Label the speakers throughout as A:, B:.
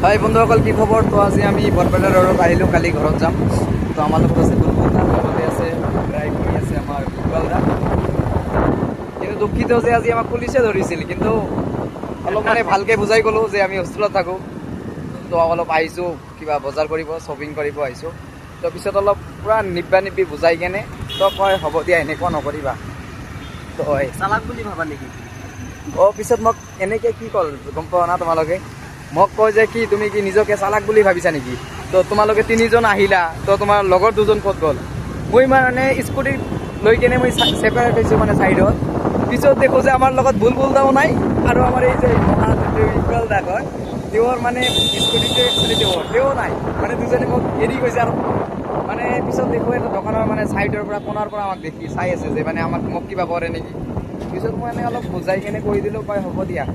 A: হয় বন্ধুসকল, কি খবৰ? তো আজি আমি বৰপেটা ৰোডত আহিলোঁ, কালি ঘৰত যাম। তো আমাৰ লগত আছে বুলবুল দা, লগতে আছে ড্ৰাইভ কৰি আছে আমাৰ ইকবাল দা। কিন্তু দুখিত যে আজি আমাক পুলিচে ধৰিছিল, কিন্তু অলপ মানে ভালকৈ বুজাই ক'লোঁ যে আমি হোষ্টেলত থাকোঁ। তো অলপ আহিছোঁ কিবা বজাৰ কৰিব, শ্বপিং কৰিব আহিছোঁ। তো পিছত অলপ পূৰা নিব্বা বুজাই কেনে তো কয় হ'ব দিয়া, এনেকুৱা নকৰিবা। তো হয়
B: চালাক বুলি ভাবা নেকি?
A: পিছত মোক এনেকৈ কি ক'ল গম পোৱা না তোমালোকে? মোক কয় যে কি তুমি কি নিজকে চালাক বুলি ভাবিছা নেকি? তো তোমালোকে তিনিজন আহিলা, তো তোমাৰ লগৰ দুজন ক'ত গ'ল? মই মানে স্কুটি লৈ কেনে মই ছেপাৰেট হৈছোঁ মানে ছাইডত। পিছত দেখোঁ যে আমাৰ লগত বুলবুল দাও নাই, আৰু আমাৰ এই যে ইকবাল দা কয় তেওঁৰ মানে স্কুটিটো একচুৱেলি তেওঁ নাই, মানে দুজনে মোক এৰি গৈছে। আৰু মানে পিছত দেখোঁ এটা দোকানৰ মানে ছাইডৰ পৰা কোণাৰ পৰা আমাক দেখি চাই আছে যে মানে মোক কিবা কৰে নেকি। পিছত মই এনেই অলপ বুজাই কেনে কৈ দিলোঁ, কয় হ'ব দিয়া।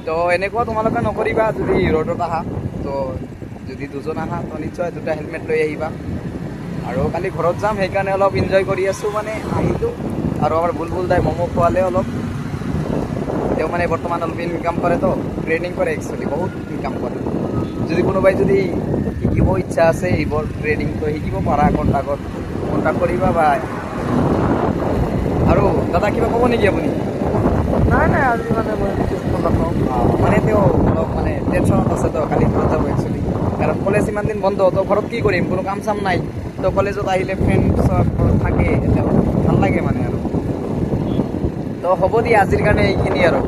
A: তো এনেকুৱা তোমালোকে নকৰিবা যদি ৰোডত আহা। তো যদি দুজন আহা তো নিশ্চয় দুটা হেলমেট লৈ আহিবা। আৰু কালি ঘৰত যাম, সেইকাৰণে অলপ এনজয় কৰি আছোঁ, মানে আহিলোঁ। আৰু আমাৰ বুলবুল দাই ম'ম' খোৱালে অলপ। তেওঁ মানে বৰ্তমান অলপ ইনকাম কৰে, তো ট্ৰেইনিং কৰে, একচুৱেলি বহুত ইনকাম কৰে। যদি কোনোবাই যদি শিকিব ইচ্ছা আছে এইবোৰ ট্ৰেইনিংটো শিকিব পাৰা, কণ্টেক্ট কৰিবা। বা আৰু দাদা কিবা ক'ব নেকি আপুনি?
B: নাই আজি মানে মই নকওঁ।
A: মানে তেওঁ অলপ মানে টেনশ্যনত আছে, তো কালি ঘৰত যাব একচুৱেলি। কাৰণ কলেজ ইমান দিন বন্ধ, তো ঘৰত কি কৰিম, কোনো কাম চাম নাই। তো কলেজত আহিলে ফ্ৰেণ্ড থাকে, তেওঁ ভাল লাগে মানে আৰু। তো হ'ব দিয়া আজিৰ কাৰণে এইখিনি আৰু।